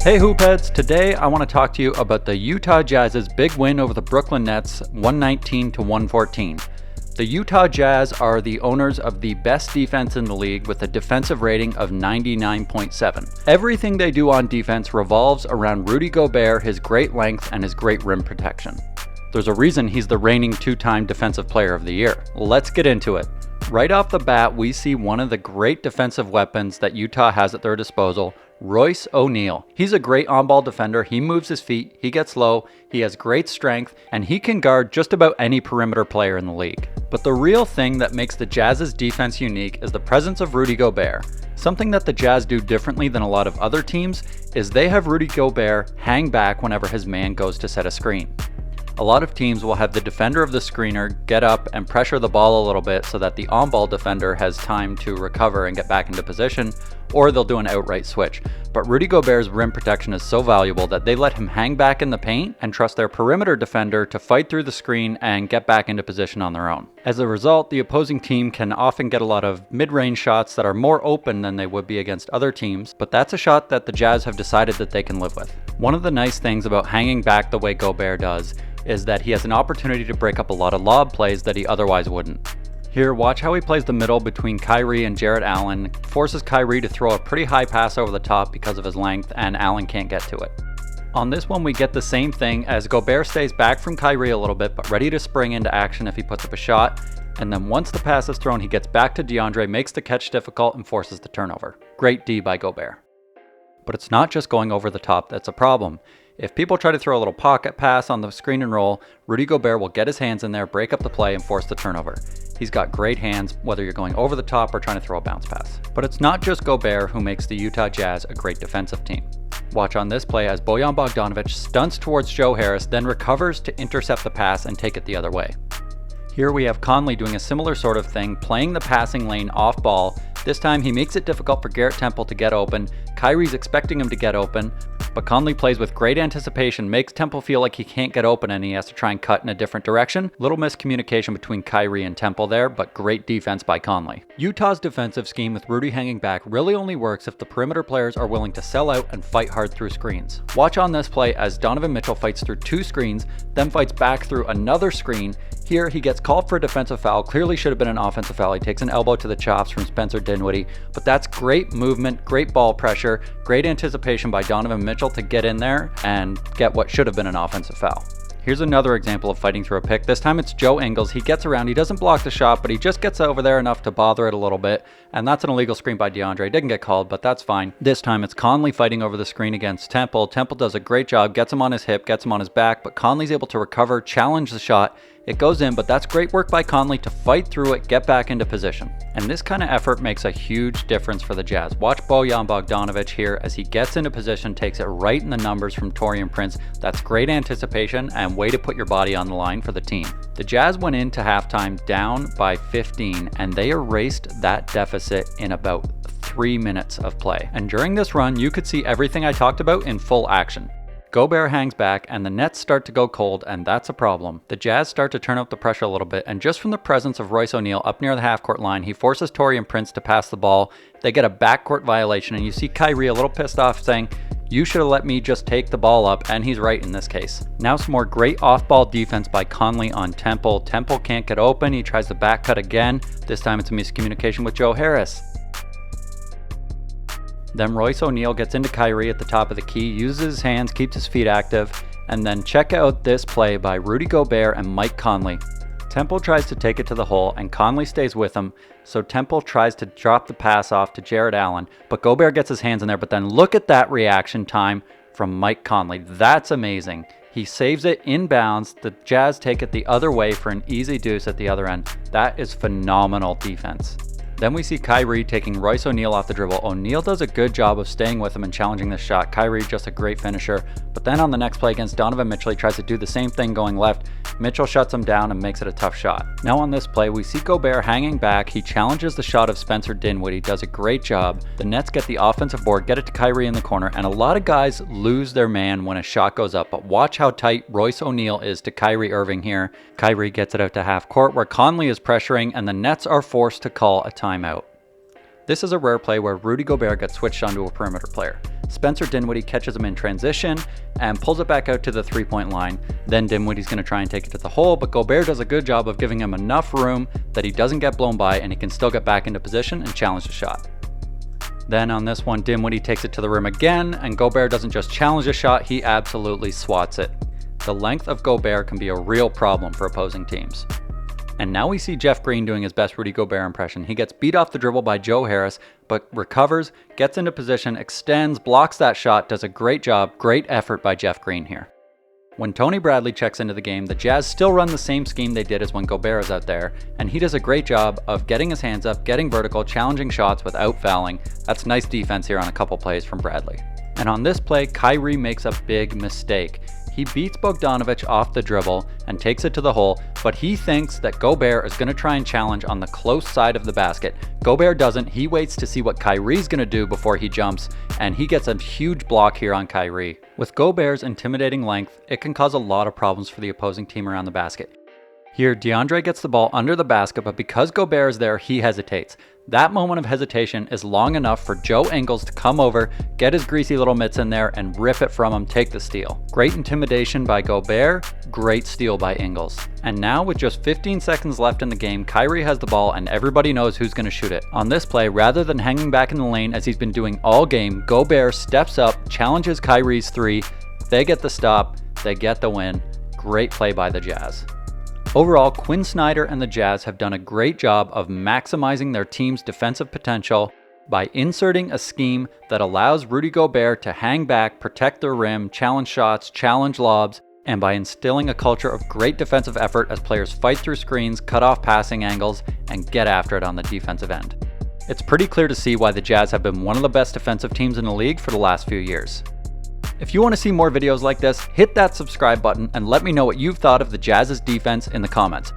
Hey Hoopheads, today I want to talk to you about the Utah Jazz's big win over the Brooklyn Nets 119 to 114. The Utah Jazz are the owners of the best defense in the league with a defensive rating of 99.7. Everything they do on defense revolves around Rudy Gobert, his great length, and his great rim protection. There's a reason he's the reigning two-time Defensive Player of the Year. Let's get into it. Right off the bat, we see one of the great defensive weapons that Utah has at their disposal, Royce O'Neal. He's a great on-ball defender. He moves his feet, he gets low, he has great strength, and he can guard just about any perimeter player in the league. But the real thing that makes the Jazz's defense unique is the presence of Rudy Gobert. Something that the Jazz do differently than a lot of other teams is they have Rudy Gobert hang back whenever his man goes to set a screen. A lot of teams will have the defender of the screener get up and pressure the ball a little bit so that the on-ball defender has time to recover and get back into position, or they'll do an outright switch. But Rudy Gobert's rim protection is so valuable that they let him hang back in the paint and trust their perimeter defender to fight through the screen and get back into position on their own. As a result, the opposing team can often get a lot of mid-range shots that are more open than they would be against other teams, but that's a shot that the Jazz have decided that they can live with. One of the nice things about hanging back the way Gobert does is that he has an opportunity to break up a lot of lob plays that he otherwise wouldn't. Here, watch how he plays the middle between Kyrie and Jarrett Allen, forces Kyrie to throw a pretty high pass over the top because of his length, and Allen can't get to it. On this one, we get the same thing as Gobert stays back from Kyrie a little bit, but ready to spring into action if he puts up a shot, and then once the pass is thrown, he gets back to DeAndre, makes the catch difficult, and forces the turnover. Great D by Gobert. But it's not just going over the top that's a problem. If people try to throw a little pocket pass on the screen and roll, Rudy Gobert will get his hands in there, break up the play, and force the turnover. He's got great hands, whether you're going over the top or trying to throw a bounce pass. But it's not just Gobert who makes the Utah Jazz a great defensive team. Watch on this play as Bojan Bogdanovic stunts towards Joe Harris, then recovers to intercept the pass and take it the other way. Here we have Conley doing a similar sort of thing, playing the passing lane off ball. This time he makes it difficult for Garrett Temple to get open. Kyrie's expecting him to get open, but Conley plays with great anticipation, makes Temple feel like he can't get open and he has to try and cut in a different direction. Little miscommunication between Kyrie and Temple there, but great defense by Conley. Utah's defensive scheme with Rudy hanging back really only works if the perimeter players are willing to sell out and fight hard through screens. Watch on this play as Donovan Mitchell fights through two screens, then fights back through another screen. Here he gets called for a defensive foul, clearly should have been an offensive foul. He takes an elbow to the chops from Spencer Dinwiddie, but that's great movement, great ball pressure, great anticipation by Donovan Mitchell to get in there and get what should have been an offensive foul. Here's another example of fighting through a pick. This time it's Joe Ingles. He gets around, he doesn't block the shot, but he just gets over there enough to bother it a little bit, and that's an illegal screen by DeAndre. Didn't get called, but that's fine. This time it's Conley fighting over the screen against Temple. Temple does a great job, gets him on his hip, gets him on his back, but Conley's able to recover, challenge the shot. It goes in, but that's great work by Conley to fight through it, get back into position. And this kind of effort makes a huge difference for the Jazz. Watch Bojan Bogdanovic here as he gets into position, takes it right in the numbers from Taurean Prince. That's great anticipation and way to put your body on the line for the team. The Jazz went into halftime down by 15 and they erased that deficit in about 3 minutes of play. And during this run, you could see everything I talked about in full action. Gobert hangs back and the Nets start to go cold, and that's a problem. The Jazz start to turn up the pressure a little bit, and just from the presence of Royce O'Neal up near the half-court line, he forces Taurean Prince to pass the ball. They get a backcourt violation, and you see Kyrie a little pissed off saying, "You should have let me just take the ball up," and he's right in this case. Now some more great off-ball defense by Conley on Temple. Temple can't get open, he tries the back cut again. This time it's a miscommunication with Joe Harris. Then Royce O'Neal gets into Kyrie at the top of the key, uses his hands, keeps his feet active, and then check out this play by Rudy Gobert and Mike Conley. Temple tries to take it to the hole and Conley stays with him, so Temple tries to drop the pass off to Jarrett Allen, but Gobert gets his hands in there, but then look at that reaction time from Mike Conley. That's amazing. He saves it inbounds, the Jazz take it the other way for an easy deuce at the other end. That is phenomenal defense. Then we see Kyrie taking Royce O'Neal off the dribble. O'Neal does a good job of staying with him and challenging this shot. Kyrie just a great finisher. But then on the next play against Donovan Mitchell, he tries to do the same thing going left. Mitchell shuts him down and makes it a tough shot. Now on this play, we see Gobert hanging back. He challenges the shot of Spencer Dinwiddie, does a great job. The Nets get the offensive board, get it to Kyrie in the corner, and a lot of guys lose their man when a shot goes up. But watch how tight Royce O'Neal is to Kyrie Irving here. Kyrie gets it out to half court where Conley is pressuring and the Nets are forced to call a timeout. This is a rare play where Rudy Gobert gets switched onto a perimeter player. Spencer Dinwiddie catches him in transition and pulls it back out to the three-point line. Then Dinwiddie's going to try and take it to the hole, but Gobert does a good job of giving him enough room that he doesn't get blown by and he can still get back into position and challenge the shot. Then on this one, Dinwiddie takes it to the rim again, and Gobert doesn't just challenge the shot, he absolutely swats it. The length of Gobert can be a real problem for opposing teams. And now we see Jeff Green doing his best Rudy Gobert impression. He gets beat off the dribble by Joe Harris, but recovers, gets into position, extends, blocks that shot, does a great job. Great effort by Jeff Green here. When Tony Bradley checks into the game, the Jazz still run the same scheme they did as when Gobert is out there, and he does a great job of getting his hands up, getting vertical, challenging shots without fouling. That's nice defense here on a couple plays from Bradley. And on this play, Kyrie makes a big mistake. He beats Bogdanovic off the dribble and takes it to the hole, but he thinks that Gobert is going to try and challenge on the close side of the basket. Gobert doesn't. He waits to see what Kyrie's going to do before he jumps, and he gets a huge block here on Kyrie. With Gobert's intimidating length, it can cause a lot of problems for the opposing team around the basket. Here, DeAndre gets the ball under the basket, but because Gobert is there, he hesitates. That moment of hesitation is long enough for Joe Ingles to come over, get his greasy little mitts in there, and rip it from him, take the steal. Great intimidation by Gobert, great steal by Ingles. And now with just 15 seconds left in the game, Kyrie has the ball and everybody knows who's going to shoot it. On this play, rather than hanging back in the lane as he's been doing all game, Gobert steps up, challenges Kyrie's three. They get the stop, they get the win. Great play by the Jazz. Overall, Quinn Snyder and the Jazz have done a great job of maximizing their team's defensive potential by inserting a scheme that allows Rudy Gobert to hang back, protect the rim, challenge shots, challenge lobs, and by instilling a culture of great defensive effort as players fight through screens, cut off passing angles, and get after it on the defensive end. It's pretty clear to see why the Jazz have been one of the best defensive teams in the league for the last few years. If you want to see more videos like this, hit that subscribe button and let me know what you've thought of the Jazz's defense in the comments.